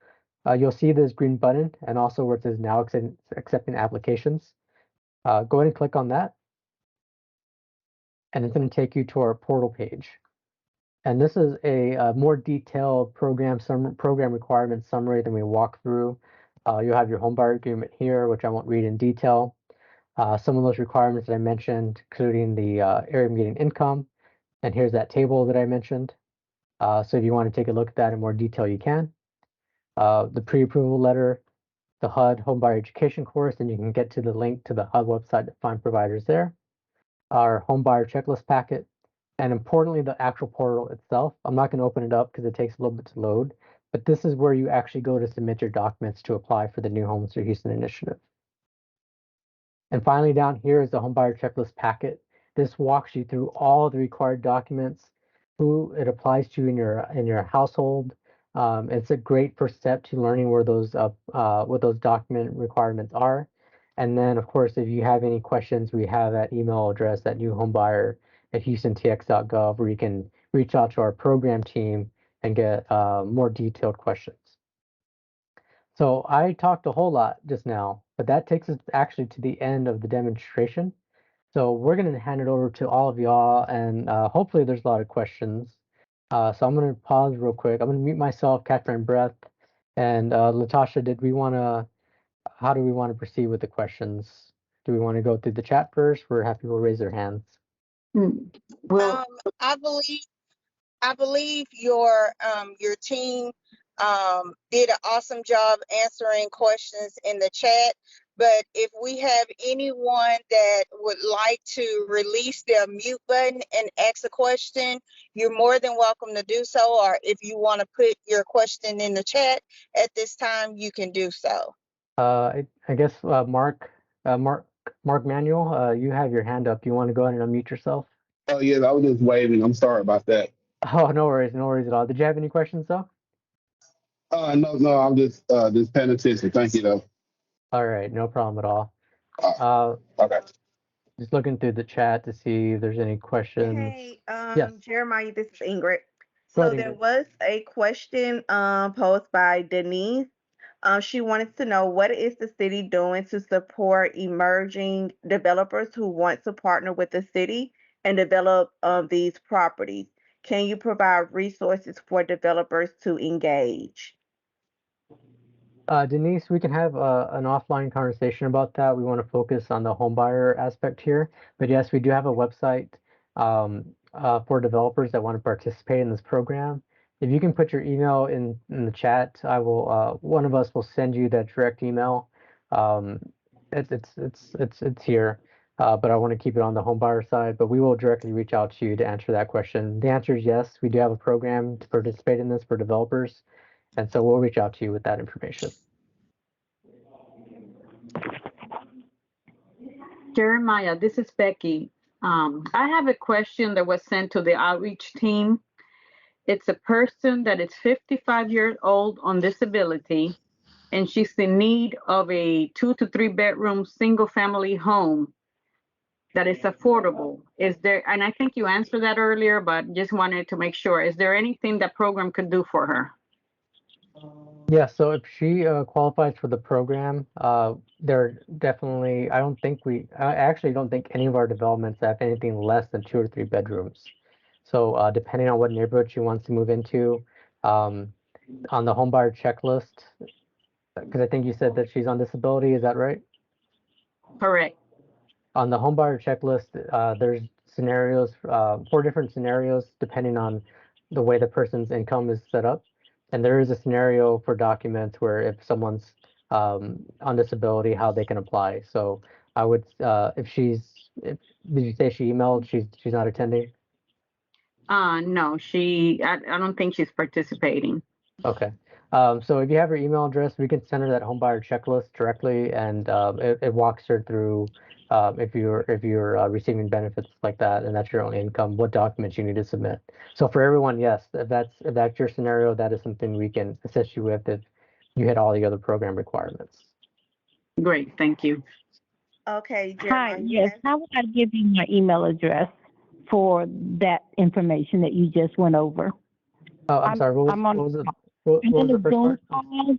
Speaker 4: you'll see this green button and also where it says now accepting applications. Go ahead and click on that, and it's going to take you to our portal page. And this is a more detailed program requirement summary than we walk through. You'll have your home buyer agreement here, which I won't read in detail. Some of those requirements that I mentioned, including the area median income, and here's that table that I mentioned. So if you want to take a look at that in more detail, you can. The pre-approval letter, the HUD home buyer education course, and you can get to the link to the HUD website to find providers there. Our home buyer checklist packet, and importantly, the actual portal itself. I'm not going to open it up because it takes a little bit to load, but this is where you actually go to submit your documents to apply for the New Homes for Houston initiative. And finally, down here is the home buyer checklist packet. This walks you through all the required documents. who it applies to in your household. It's a great first step to learning where those what those document requirements are. And then, of course, if you have any questions, we have that email address at newhomebuyer@houstontx.gov, where you can reach out to our program team and get more detailed questions. So I talked a whole lot just now, but that takes us actually to the end of the demonstration. So we're going to hand it over to all of y'all, and hopefully there's a lot of questions. So I'm going to pause real quick. I'm going to mute myself, catch my breath. And Latasha, how do we want to proceed with the questions? Do we want to go through the chat first, where have people raise their hands?
Speaker 1: Well, I believe your team did an awesome job answering questions in the chat. But if we have anyone that would like to release their mute button and ask a question, you're more than welcome to do so. Or if you want to put your question in the chat at this time, you can do so.
Speaker 4: I guess Mark Manuel, you have your hand up. You want to go ahead and unmute yourself?
Speaker 5: Oh, yes, I was just waving. I'm sorry about that.
Speaker 4: Oh, no worries at all. Did you have any questions though?
Speaker 5: No, I'm just paying attention. Thank you, though.
Speaker 4: All right, no problem at all.
Speaker 5: Okay.
Speaker 4: Just looking through the chat to see if there's any questions.
Speaker 6: Hey,
Speaker 4: Yes.
Speaker 6: Jeremiah, this is Ingrid.
Speaker 4: Go
Speaker 6: So
Speaker 4: ahead,
Speaker 6: there
Speaker 4: Ingrid.
Speaker 6: was a question posed by Denise. She wanted to know, what is the city doing to support emerging developers who want to partner with the city and develop these properties? Can you provide resources for developers to engage?
Speaker 4: Denise, we can have an offline conversation about that. We want to focus on the home buyer aspect here. But yes, we do have a website for developers that want to participate in this program. If you can put your email in the chat, I will. One of us will send you that direct email. It's here, but I want to keep it on the home buyer side. But we will directly reach out to you to answer that question. The answer is yes. We do have a program to participate in this for developers. And so we'll reach out to you with that information.
Speaker 7: Jeremiah, this is Becky. I have a question that was sent to the outreach team. It's a person that is 55 years old on disability, and she's in need of a 2 to 3 bedroom single family home that is affordable. Is there, and I think you answered that earlier, but just wanted to make sure, is there anything that program could do for her?
Speaker 4: Yeah, so if she qualifies for the program, there definitely, I actually don't think any of our developments have anything less than 2 or 3 bedrooms. So depending on what neighborhood she wants to move into, on the homebuyer checklist, because I think you said that she's on disability, is that right?
Speaker 7: Correct.
Speaker 4: On the homebuyer checklist, there's scenarios, 4 different scenarios depending on the way the person's income is set up. And there is a scenario for documents where if someone's on disability, how they can apply. So I would, did you say she emailed? She's not attending?
Speaker 7: No, I don't think she's participating.
Speaker 4: Okay. So if you have her email address, we can send her that homebuyer checklist directly, and it walks her through if you're receiving benefits like that, and that's your own income, what documents you need to submit. So for everyone, yes, if that's your scenario, that is something we can assist you with if you hit all the other program requirements.
Speaker 7: Great, thank you.
Speaker 6: Okay,
Speaker 8: Hi,
Speaker 6: Jeremiah.
Speaker 8: yes, how would I give you my email address for that information that you just went over?
Speaker 4: Oh, I'm sorry, what was the first
Speaker 8: Zoom
Speaker 4: part?
Speaker 8: call.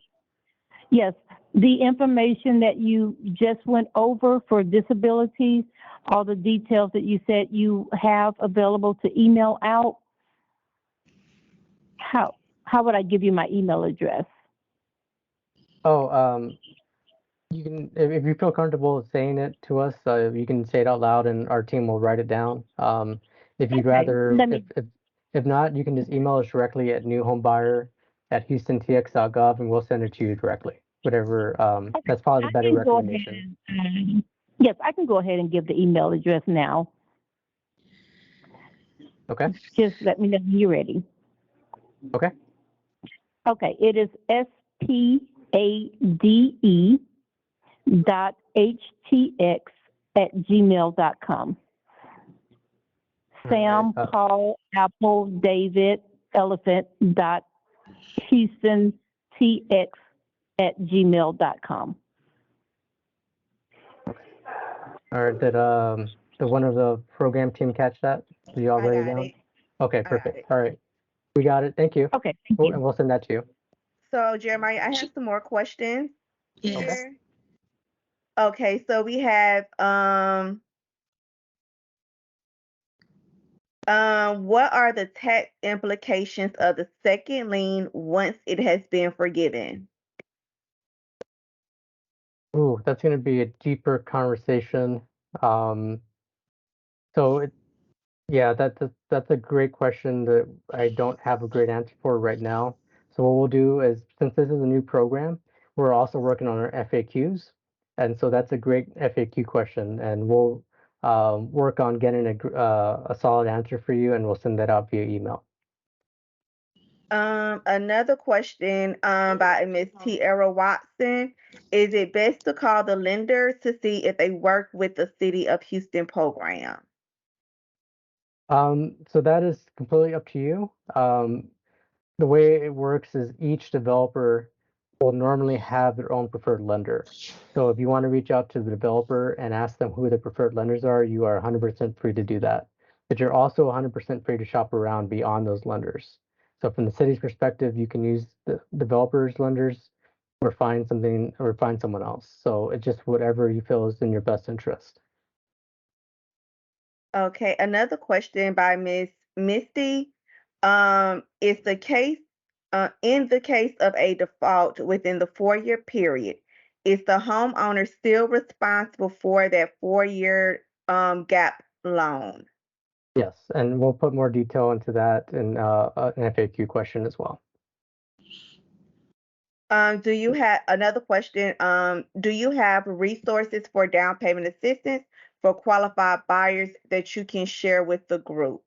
Speaker 8: Yes, the information that you just went over for disabilities, all the details that you said you have available to email out. How would I give you my email address?
Speaker 4: Oh, you can, if you feel comfortable saying it to us, you can say it out loud and our team will write it down. If you'd rather, if not, you can just email us directly at newhomebuyer@houstontx.gov and we'll send it to you directly. Whatever, that's probably the better recommendation.
Speaker 8: Yes, I can go ahead and give the email address now.
Speaker 4: Okay.
Speaker 8: Just let me know when you're ready.
Speaker 4: Okay.
Speaker 8: Okay, it is spade.htx@gmail.com. Sam,
Speaker 4: Right.
Speaker 8: Paul, Apple, David, Elephant, dot Houston, TX at gmail.com.
Speaker 4: All right. Did one of the program team catch that? Did you all
Speaker 6: I
Speaker 4: write it
Speaker 6: got
Speaker 4: down?
Speaker 6: it.
Speaker 4: Okay,
Speaker 6: I got
Speaker 4: perfect.
Speaker 6: it.
Speaker 4: All right. We got it. Thank you.
Speaker 8: Okay, thank
Speaker 4: And
Speaker 8: you.
Speaker 4: we'll send that to you.
Speaker 6: So Jeremiah, I have some more questions
Speaker 1: Yes.
Speaker 6: here. Okay, so we have what are the tax implications of the second lien once it has been forgiven?
Speaker 4: Ooh, that's going to be a deeper conversation. Um, so yeah, that's a great question that I don't have a great answer for right now. So what we'll do is, since this is a new program, we're also working on our FAQs, and so that's a great FAQ question, and we'll work on getting a solid answer for you, and we'll send that out via email.
Speaker 6: Another question by Ms. Tierra Watson. Is it best to call the lender to see if they work with the City of Houston program?
Speaker 4: So that is completely up to you. The way it works is each developer will normally have their own preferred lender. So if you want to reach out to the developer and ask them who the preferred lenders are, you are 100% free to do that. But you're also 100% free to shop around beyond those lenders. So from the city's perspective, you can use the developers' lenders or find someone else. So it's just whatever you feel is in your best interest.
Speaker 6: Okay, another question by Miss Misty. Is the case in the case of a default within the 4-year period, is the homeowner still responsible for that 4-year gap loan?
Speaker 4: Yes, and we'll put more detail into that in an FAQ question as well.
Speaker 6: Do you have another question? Do you have resources for down payment assistance for qualified buyers that you can share with the group?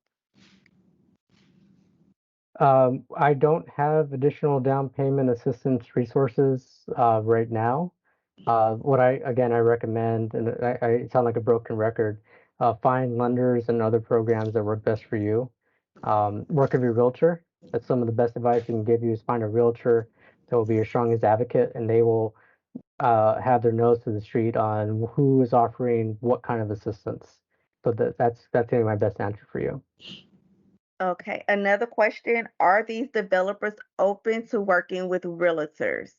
Speaker 4: I don't have additional down payment assistance resources right now. What I recommend, and I sound like a broken record, find lenders and other programs that work best for you. Work with your realtor. That's some of the best advice we can give you is find a realtor that will be your strongest advocate, and they will have their nose to the street on who is offering what kind of assistance. So that's going to be my best answer for you.
Speaker 6: Okay, another question. Are these developers open to working with realtors?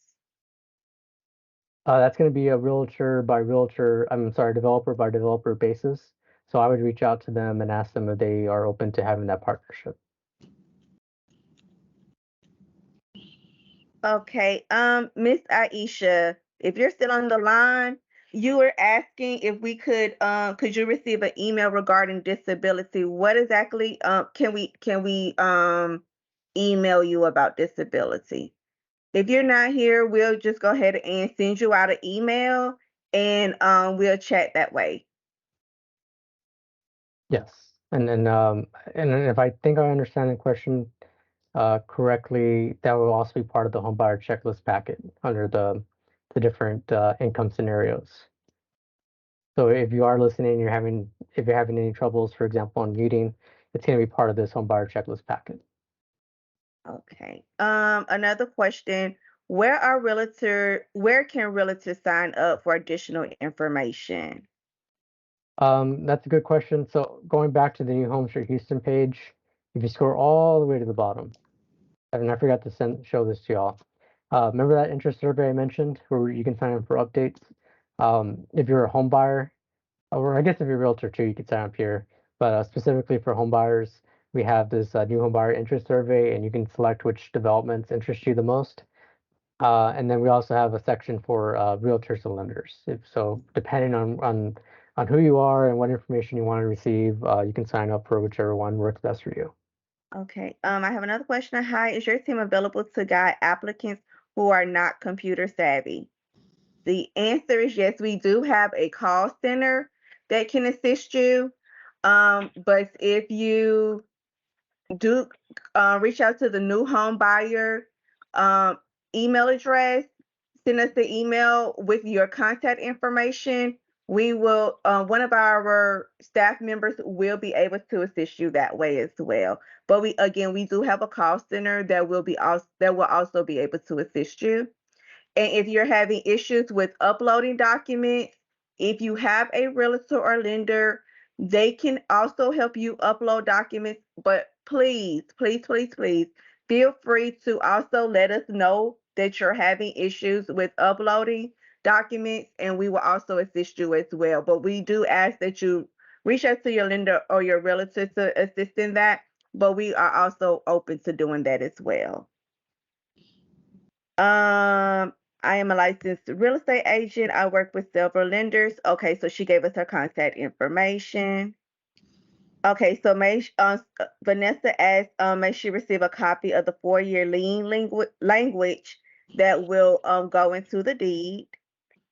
Speaker 4: That's going to be a realtor by realtor, I'm sorry, developer by developer basis. So I would reach out to them and ask them if they are open to having that partnership.
Speaker 6: Okay, Miss Aisha, if you're still on the line, you were asking if we could you receive an email regarding disability? What exactly can we email you about disability? If you're not here, we'll just go ahead and send you out an email and we'll chat that way.
Speaker 4: Yes. And if I think I understand the question correctly, that will also be part of the homebuyer checklist packet under the different income scenarios. So if you are listening, if you're having any troubles, for example, on muting, it's going to be part of this homebuyer checklist packet.
Speaker 6: Okay. Another question. Where can realtors sign up for additional information?
Speaker 4: That's a good question. So going back to the New Home Street Houston page, if you scroll all the way to the bottom, and I forgot to show this to y'all. Remember that interest survey I mentioned where you can sign up for updates? If you're a home buyer, or I guess if you're a realtor too, you can sign up here. But specifically for home buyers, we have this new home buyer interest survey, and you can select which developments interest you the most. And then we also have a section for realtors and lenders. So depending on who you are and what information you want to receive, you can sign up for whichever one works best for you.
Speaker 6: Okay. I have another question. Hi, is your team available to guide applicants who are not computer savvy? The answer is yes, we do have a call center that can assist you. But if you do reach out to the new home buyer email address, send us the email with your contact information. we will, one of our staff members will be able to assist you that way as well. But we do have a call center that will also be able to assist you. And if you're having issues with uploading documents, if you have a realtor or lender, they can also help you upload documents. But please, please, please, please feel free to also let us know that you're having issues with uploading documents, and we will also assist you as well. But we do ask that you reach out to your lender or your realtor to assist in that. But we are also open to doing that as well. I am a licensed real estate agent. I work with several lenders. Okay, so she gave us her contact information. Okay, so Vanessa asked, may she receive a copy of the 4-year lien language that will go into the deed.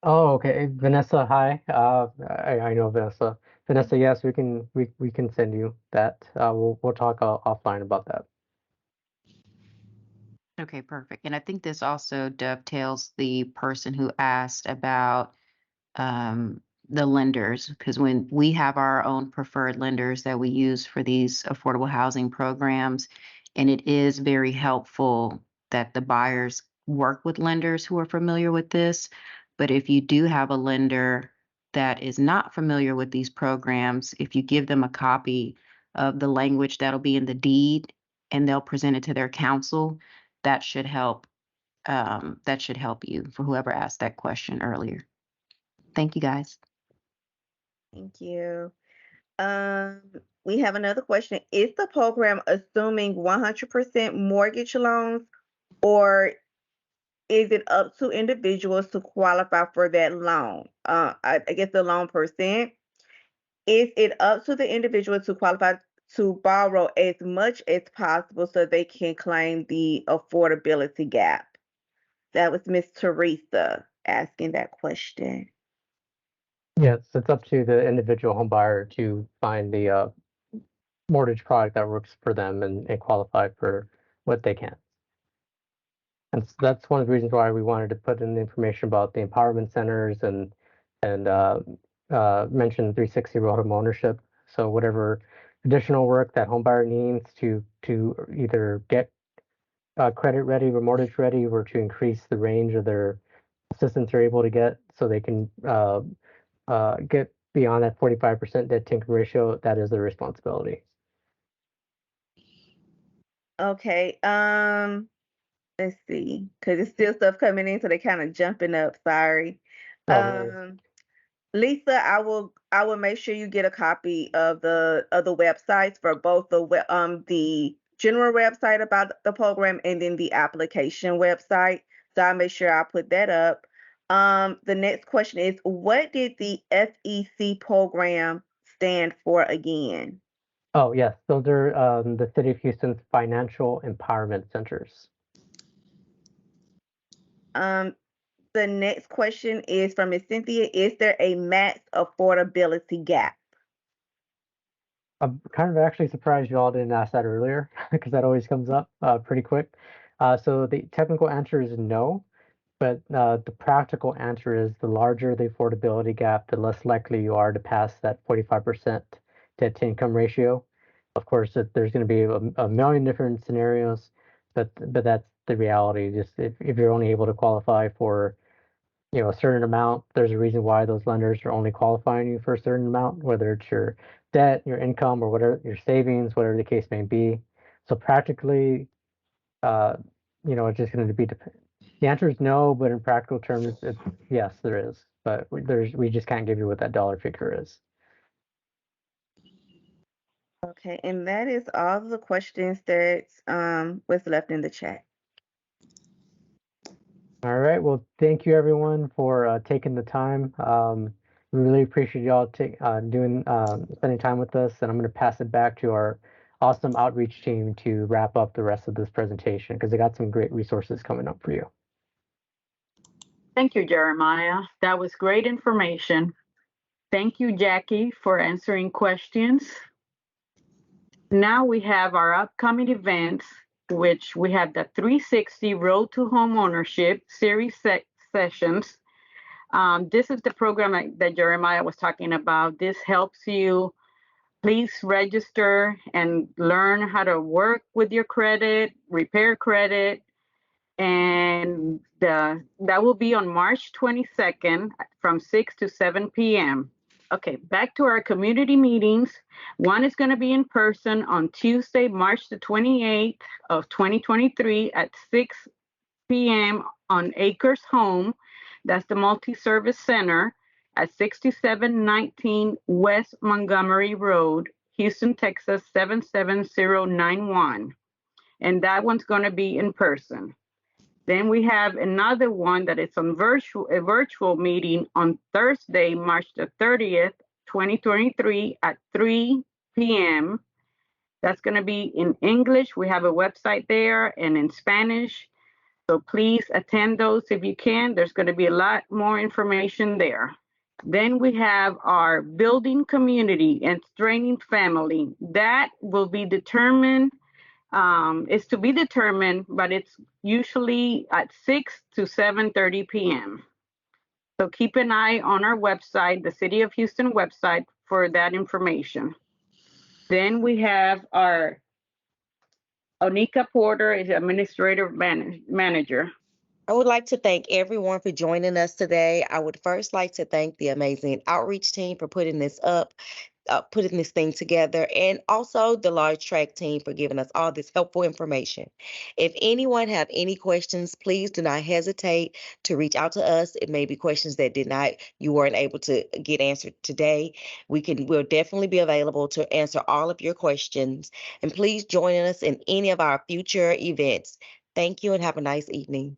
Speaker 4: Oh, okay. Vanessa, hi. I know Vanessa. Vanessa, yes, we can send you that. We'll talk offline about that.
Speaker 9: Okay, perfect. And I think this also dovetails the person who asked about the lenders, because when we have our own preferred lenders that we use for these affordable housing programs, and it is very helpful that the buyers work with lenders who are familiar with this. But if you do have a lender that is not familiar with these programs, if you give them a copy of the language that'll be in the deed and they'll present it to their counsel, that should help. That should help you, for whoever asked that question earlier. Thank you, guys.
Speaker 6: Thank you. We have another question. Is the program assuming 100% mortgage loans, or is it up to individuals to qualify for that loan? I guess the loan percent. Is it up to the individual to qualify to borrow as much as possible so they can claim the affordability gap? That was Miss Teresa asking that question.
Speaker 4: Yes, it's up to the individual home buyer to find the mortgage product that works for them and qualify for what they can. And so that's one of the reasons why we wanted to put in the information about the empowerment centers and mention 360 road home ownership. So whatever additional work that home buyer needs to either get credit ready or mortgage ready, or to increase the range of their assistance they're able to get, so they can get beyond that 45% debt to income ratio, that is their responsibility.
Speaker 6: Okay. Let's see, because it's still stuff coming in, so they kind of jumping up. Sorry. Lisa, I will make sure you get a copy of the websites for both the general website about the program and then the application website. So I'll make sure I put that up. The next question is, what did the FEC program stand for again?
Speaker 4: Oh, yes, those are the City of Houston's financial empowerment centers.
Speaker 6: The next question is from Ms. Cynthia. Is there a max affordability gap?
Speaker 4: I'm kind of actually surprised you all didn't ask that earlier, because that always comes up pretty quick. So the technical answer is no, but the practical answer is the larger the affordability gap, the less likely you are to pass that 45% debt to income ratio. Of course, there's going to be a million different scenarios, but that's the reality. Just if you're only able to qualify for a certain amount, there's a reason why those lenders are only qualifying you for a certain amount, whether it's your debt, your income, or whatever, your savings, whatever the case may be. So practically, it's just going to be the answer is no, but in practical terms, yes, there is. But we just can't give you what that dollar figure is.
Speaker 6: Okay, and that is all the questions that was left in the chat.
Speaker 4: All right. Well, thank you everyone for taking the time. We really appreciate y'all spending time with us, and I'm going to pass it back to our awesome outreach team to wrap up the rest of this presentation, because they got some great resources coming up for you.
Speaker 7: Thank you, Jeremiah. That was great information. Thank you, Jackie, for answering questions. Now we have our upcoming events, which we have the 360 Road to Home Ownership series sessions. This is the program that Jeremiah was talking about. This helps you. Please register and learn how to work with your credit, repair credit, and that will be on March 22nd from 6 to 7 p.m. Okay, back to our community meetings. One is going to be in person on Tuesday, March the 28th of 2023 at 6 p.m. on Acres Home. That's the multi-service center at 6719 West Montgomery Road, Houston, Texas 77091. And that one's going to be in person. Then we have another one that is on a virtual meeting on Thursday, March the 30th, 2023 at 3 p.m. That's going to be in English. We have a website there, and in Spanish. So please attend those if you can. There's going to be a lot more information there. Then we have our building community and strengthening family. That will be determined. It's to be determined, but it's usually at 6 to 7:30 p.m. So keep an eye on our website, the City of Houston website, for that information. Then we have our Onika Porter is administrative manager.
Speaker 3: I would like to thank everyone for joining us today. I would first like to thank the amazing outreach team for putting this up, putting this thing together, and also the large track team for giving us all this helpful information. If anyone have any questions, please do not hesitate to reach out to us. It may be questions that you weren't able to get answered today. We'll definitely be available to answer all of your questions. And please join us in any of our future events. Thank you and have a nice evening.